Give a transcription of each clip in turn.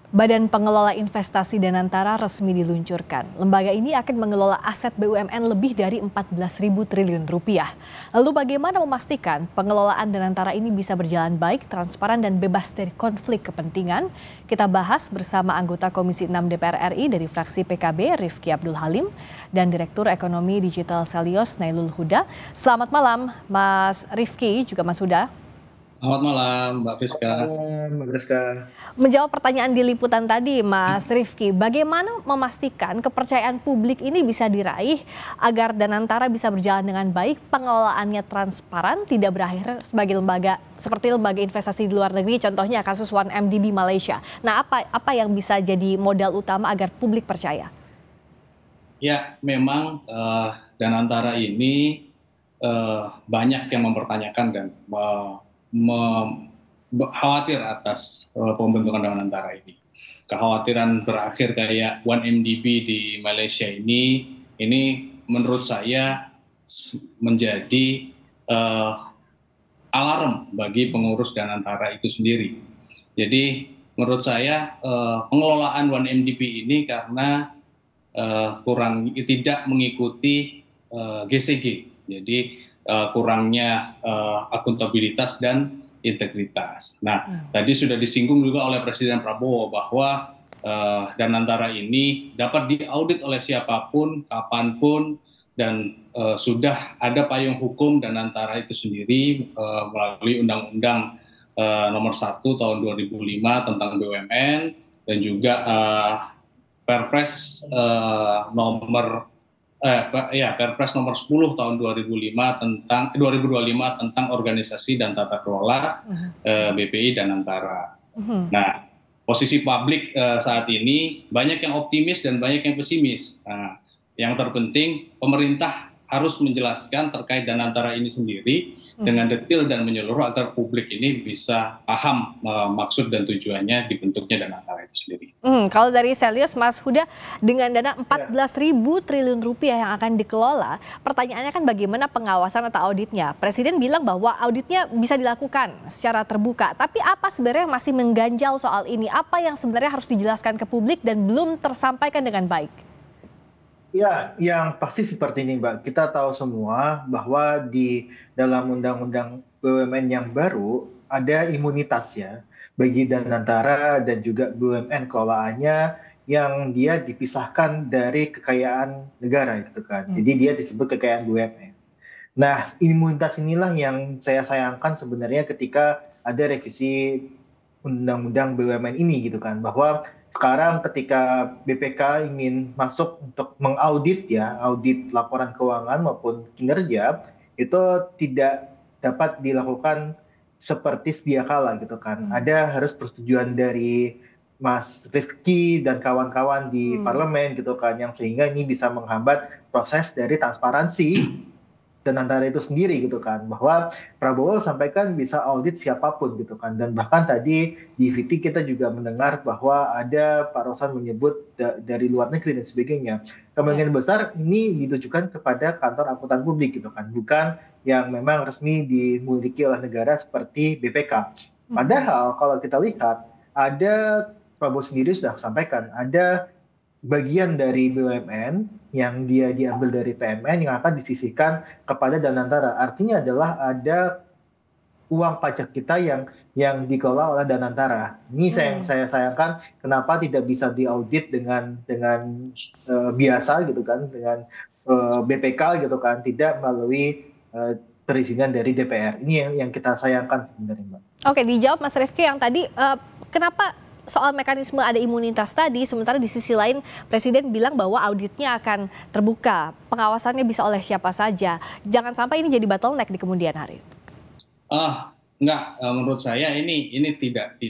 Badan Pengelola Investasi Danantara resmi diluncurkan. Lembaga ini akan mengelola aset BUMN lebih dari 14.000 triliun rupiah. Lalu bagaimana memastikan pengelolaan Danantara ini bisa berjalan baik, transparan dan bebas dari konflik kepentingan? Kita bahas bersama anggota Komisi 6 DPR RI dari fraksi PKB Rifki Abdul Halim dan Direktur Ekonomi Digital Selyos Nailul Huda. Selamat malam Mas Rifki, juga Mas Huda. Selamat malam, Mbak Fiska. Mbak Friska. Menjawab pertanyaan di liputan tadi, Mas Rifki, bagaimana memastikan kepercayaan publik ini bisa diraih agar Danantara bisa berjalan dengan baik, pengelolaannya transparan, tidak berakhir sebagai lembaga seperti lembaga investasi di luar negeri, contohnya kasus 1MDB Malaysia. Nah, apa yang bisa jadi modal utama agar publik percaya? Ya, memang Danantara ini banyak yang mempertanyakan dan khawatir atas pembentukan Danantara ini. Kekhawatiran berakhir kayak 1MDB di Malaysia ini menurut saya menjadi alarm bagi pengurus Danantara itu sendiri. Jadi menurut saya pengelolaan 1MDB ini karena tidak mengikuti GCG. Jadi kurangnya akuntabilitas dan integritas. Nah, tadi sudah disinggung juga oleh Presiden Prabowo bahwa Danantara ini dapat diaudit oleh siapapun, kapanpun, dan sudah ada payung hukum Danantara itu sendiri melalui Undang-Undang Nomor 1 Tahun 2005 tentang BUMN dan juga Perpres Perpres nomor 10 tahun 2025 tentang organisasi dan tata kelola BPI Danantara. Nah, posisi publik saat ini banyak yang optimis dan banyak yang pesimis. Nah, yang terpenting pemerintah harus menjelaskan terkait Danantara ini sendiri dengan detail dan menyeluruh agar publik ini bisa paham maksud dan tujuannya dibentuknya Danantara itu sendiri. Kalau dari Selyos, Mas Huda, dengan dana 14.000 triliun rupiah yang akan dikelola, pertanyaannya kan bagaimana pengawasan atau auditnya? Presiden bilang bahwa auditnya bisa dilakukan secara terbuka, tapi apa sebenarnya yang masih mengganjal soal ini? Apa yang sebenarnya harus dijelaskan ke publik dan belum tersampaikan dengan baik? Ya, yang pasti seperti ini, Mbak. Kita tahu semua bahwa di dalam Undang-Undang BUMN yang baru ada imunitas ya bagi Danantara dan juga BUMN kelolaannya yang dia dipisahkan dari kekayaan negara gitu kan. Jadi dia disebut kekayaan BUMN. Nah, imunitas inilah yang saya sayangkan sebenarnya ketika ada revisi Undang-Undang BUMN ini gitu kan, bahwa sekarang ketika BPK ingin masuk untuk mengaudit ya, audit laporan keuangan maupun kinerja, itu tidak dapat dilakukan seperti sedia kala gitu kan. Ada harus persetujuan dari Mas Rifki dan kawan-kawan di parlemen gitu kan, yang sehingga ini bisa menghambat proses dari transparansi Danantara itu sendiri gitu kan, bahwa Prabowo sampaikan bisa audit siapapun gitu kan, dan bahkan tadi di VT kita juga mendengar bahwa ada Pak Rosan menyebut dari luar negeri dan sebagainya. Kemungkinan besar ini ditujukan kepada kantor akuntan publik gitu kan, bukan yang memang resmi dimiliki oleh negara seperti BPK. Padahal kalau kita lihat ada Prabowo sendiri sudah sampaikan ada bagian dari BUMN yang dia diambil dari PMN yang akan disisihkan kepada Danantara. Artinya adalah ada uang pajak kita yang dikelola oleh Danantara. Ini yang saya sayangkan kenapa tidak bisa diaudit dengan biasa gitu kan, dengan BPK gitu kan, tidak melalui perizinan dari DPR. Ini yang kita sayangkan sebenarnya, Mbak. Oke, dijawab Mas Rifki yang tadi, kenapa soal mekanisme ada imunitas tadi, sementara di sisi lain Presiden bilang bahwa auditnya akan terbuka, pengawasannya bisa oleh siapa saja. Jangan sampai ini jadi bottleneck di kemudian hari. Enggak, menurut saya ini tidak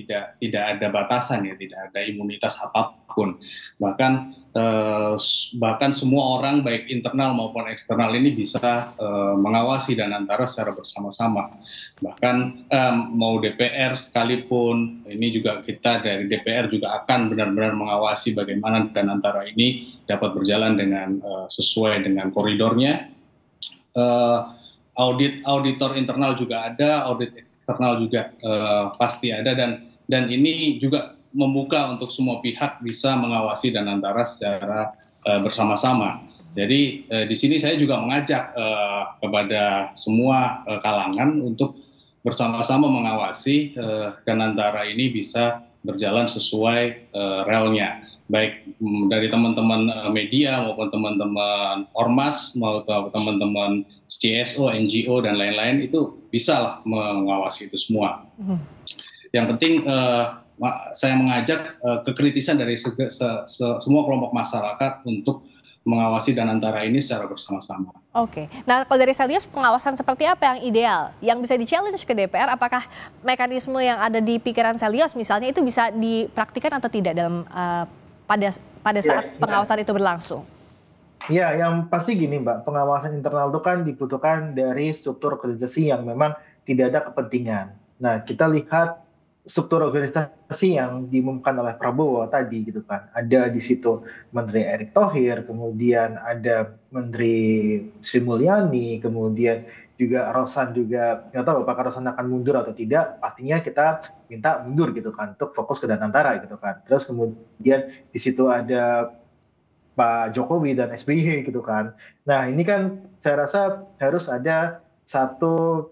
ada batasan ya, tidak ada imunitas apapun. Bahkan semua orang baik internal maupun eksternal ini bisa mengawasi Danantara secara bersama-sama. Bahkan mau DPR sekalipun, ini juga kita dari DPR juga akan benar-benar mengawasi bagaimana Danantara ini dapat berjalan dengan sesuai dengan koridornya. Auditor internal juga ada, audit eksternal juga pasti ada, dan ini juga membuka untuk semua pihak bisa mengawasi Danantara secara bersama-sama. Jadi di sini saya juga mengajak kepada semua kalangan untuk bersama-sama mengawasi Danantara ini bisa berjalan sesuai relnya, baik dari teman-teman media maupun teman-teman ormas maupun teman-teman CSO, NGO dan lain-lain, itu bisa lah mengawasi itu semua. Yang penting saya mengajak kekritisan dari semua kelompok masyarakat untuk mengawasi Danantara ini secara bersama-sama. Oke, nah kalau dari Selyos, pengawasan seperti apa yang ideal, yang bisa di-challenge ke DPR? Apakah mekanisme yang ada di pikiran Selyos misalnya itu bisa dipraktikkan atau tidak dalam pada saat pengawasan itu berlangsung? Ya, yang pasti gini Mbak, pengawasan internal itu kan dibutuhkan dari struktur organisasi yang memang tidak ada kepentingan. Nah, kita lihat struktur organisasi yang diumumkan oleh Prabowo tadi gitu kan. Ada di situ Menteri Erick Thohir, kemudian ada Menteri Sri Mulyani, kemudian juga Rosan juga, nggak tahu apakah Rosan akan mundur atau tidak, pastinya kita minta mundur gitu kan, untuk fokus ke Danantara gitu kan. Terus kemudian di situ ada Pak Jokowi dan SBY gitu kan. Nah ini kan saya rasa harus ada satu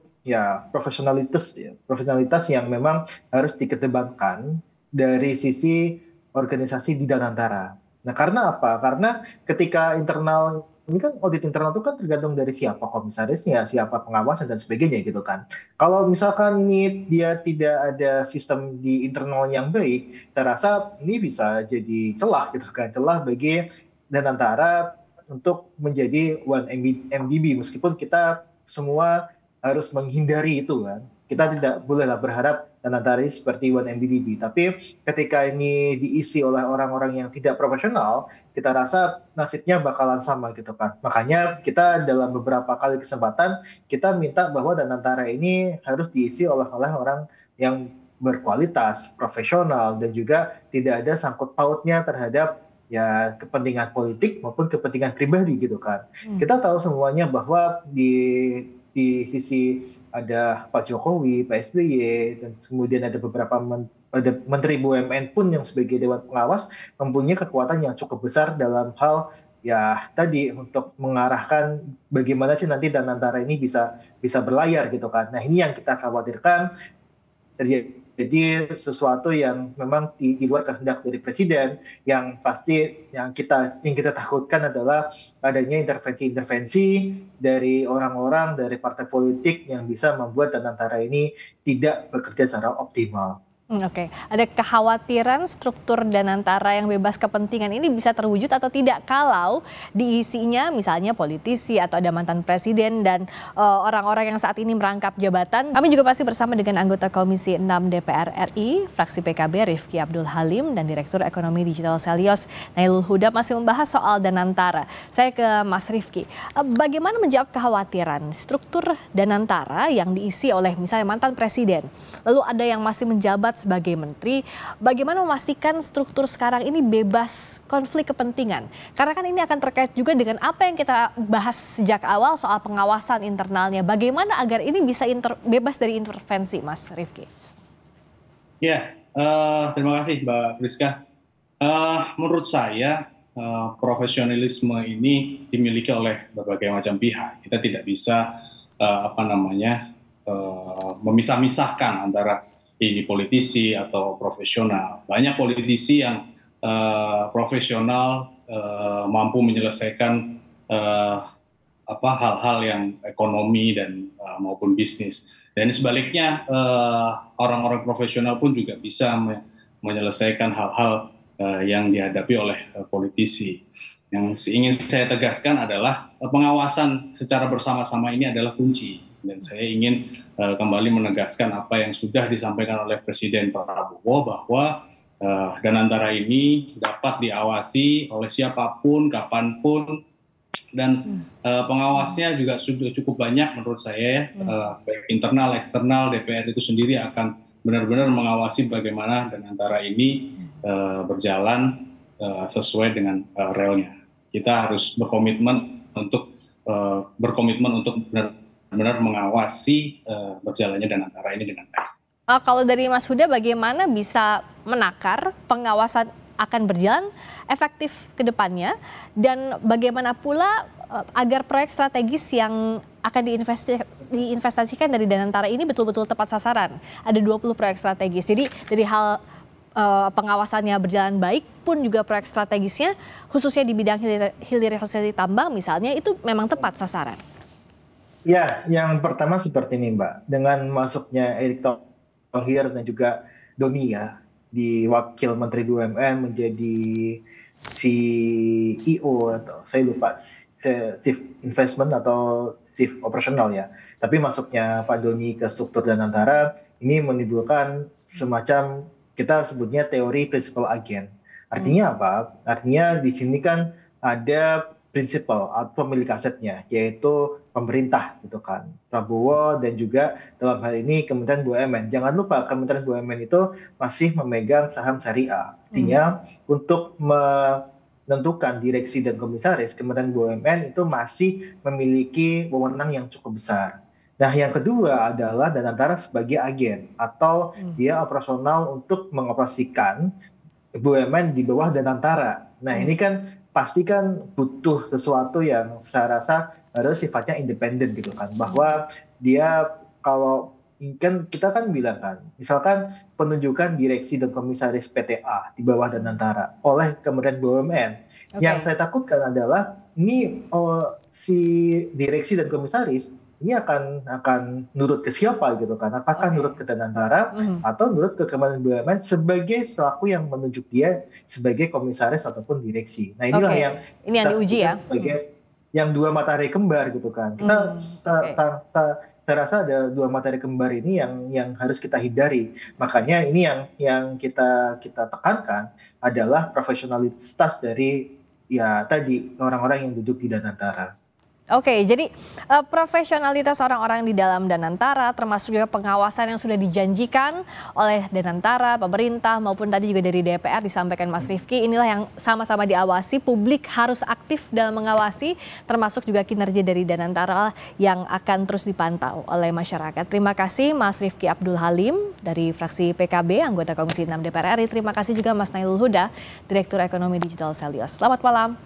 profesionalitas yang memang harus dikedepankan dari sisi organisasi di Danantara. Nah karena apa? Karena ketika internal ini kan audit internal itu kan tergantung dari siapa komisarisnya, siapa pengawasan dan sebagainya gitu kan. Kalau misalkan ini dia tidak ada sistem di internal yang baik, saya rasa ini bisa jadi celah gitu kan, celah bagi Danantara untuk menjadi one MDB, meskipun kita semua harus menghindari itu kan. Kita tidak bolehlah berharap Danantara seperti one MDB. Tapi ketika ini diisi oleh orang-orang yang tidak profesional, kita rasa nasibnya bakalan sama gitu kan. Makanya kita dalam beberapa kali kesempatan kita minta bahwa Danantara ini harus diisi oleh orang yang berkualitas, profesional, dan juga tidak ada sangkut pautnya terhadap kepentingan politik maupun kepentingan pribadi gitu kan. Kita tahu semuanya bahwa di sisi ada Pak Jokowi, Pak SBY, dan kemudian ada beberapa ada Menteri BUMN pun yang sebagai Dewan Pengawas mempunyai kekuatan yang cukup besar dalam hal tadi untuk mengarahkan bagaimana sih nanti Danantara ini bisa berlayar gitu kan. Nah ini yang kita khawatirkan terjadi sesuatu yang memang di luar kehendak dari presiden, yang pasti yang kita takutkan adalah adanya intervensi dari orang-orang dari partai politik yang bisa membuat Danantara ini tidak bekerja secara optimal. Oke, ada kekhawatiran struktur Danantara yang bebas kepentingan ini bisa terwujud atau tidak kalau diisinya misalnya politisi atau ada mantan presiden dan orang-orang yang saat ini merangkap jabatan. Kami juga masih bersama dengan anggota Komisi 6 DPR RI, fraksi PKB Rifki Abdul Halim, dan Direktur Ekonomi Digital Selyos Nailul Huda masih membahas soal Danantara. Saya ke Mas Rifki, bagaimana menjawab kekhawatiran struktur Danantara yang diisi oleh misalnya mantan presiden, lalu ada yang masih menjabat sebagai menteri, bagaimana memastikan struktur sekarang ini bebas konflik kepentingan? Karena kan ini akan terkait juga dengan apa yang kita bahas sejak awal soal pengawasan internalnya. Bagaimana agar ini bisa bebas dari intervensi, Mas Rifki? Ya, terima kasih Mbak Friska. Menurut saya profesionalisme ini dimiliki oleh berbagai macam pihak. Kita tidak bisa memisah-misahkan antara ini politisi atau profesional. Banyak politisi yang profesional mampu menyelesaikan hal-hal yang ekonomi dan maupun bisnis. Dan sebaliknya orang-orang profesional pun juga bisa menyelesaikan hal-hal yang dihadapi oleh politisi. Yang ingin saya tegaskan adalah pengawasan secara bersama-sama ini adalah kunci. Dan saya ingin kembali menegaskan apa yang sudah disampaikan oleh Presiden Prabowo bahwa Danantara ini dapat diawasi oleh siapapun, kapanpun, dan pengawasnya juga sudah cukup banyak menurut saya. Baik internal, eksternal, DPR itu sendiri akan benar-benar mengawasi bagaimana Danantara ini berjalan sesuai dengan relnya. Kita harus berkomitmen untuk benar-benar mengawasi berjalannya Danantara ini dengan baik. Kalau dari Mas Huda, bagaimana bisa menakar pengawasan akan berjalan efektif ke depannya, dan bagaimana pula agar proyek strategis yang akan diinvestasikan dari Danantara ini betul-betul tepat sasaran? Ada 20 proyek strategis, jadi dari hal pengawasannya berjalan baik pun juga proyek strategisnya khususnya di bidang hilirisasi tambang misalnya itu memang tepat sasaran. Ya, yang pertama seperti ini Mbak, dengan masuknya Erick Thohir dan juga Doni ya di wakil Menteri BUMN menjadi CEO, atau saya lupa, Chief Investment atau Chief Operational ya. Tapi masuknya Pak Doni ke struktur Danantara ini menimbulkan semacam, kita sebutnya teori prinsipal agen. Artinya apa? Artinya di sini kan ada prinsipal atau pemilik asetnya, yaitu pemerintah gitu kan, Prabowo, dan juga dalam hal ini Kementerian BUMN. Jangan lupa Kementerian BUMN itu masih memegang saham syariah. Artinya untuk menentukan direksi dan komisaris, Kementerian BUMN itu masih memiliki wewenang yang cukup besar. Nah, yang kedua adalah Danantara sebagai agen atau dia operasional untuk mengoperasikan BUMN di bawah Danantara. Nah, ini kan pasti kan butuh sesuatu yang saya rasa harus sifatnya independen gitu kan. Bahwa dia kalau kan kita kan bilang kan, misalkan penunjukan direksi dan komisaris PTA di bawah Danantara oleh Kementerian BUMN. Yang saya takutkan adalah ini si direksi dan komisaris ini akan nurut ke siapa gitu kan? Apakah nurut ke Danantara atau nurut ke Kementerian BUMN sebagai selaku yang menunjuk dia sebagai komisaris ataupun direksi. Nah, inilah yang ini yang diuji ya. Sebagai yang dua matahari kembar gitu kan. Kita saya rasa ada dua matahari kembar ini yang harus kita hindari. Makanya ini yang kita tekankan adalah profesionalitas dari ya tadi orang-orang yang duduk di Danantara. Oke, jadi profesionalitas orang-orang di dalam Danantara termasuk juga pengawasan yang sudah dijanjikan oleh Danantara, pemerintah maupun tadi juga dari DPR disampaikan Mas Rifki, inilah yang sama-sama diawasi, publik harus aktif dalam mengawasi, termasuk juga kinerja dari Danantara yang akan terus dipantau oleh masyarakat. Terima kasih Mas Rifki Abdul Halim dari fraksi PKB, anggota Komisi 6 DPR RI. Terima kasih juga Mas Nailul Huda, Direktur Ekonomi Digital Selyos. Selamat malam.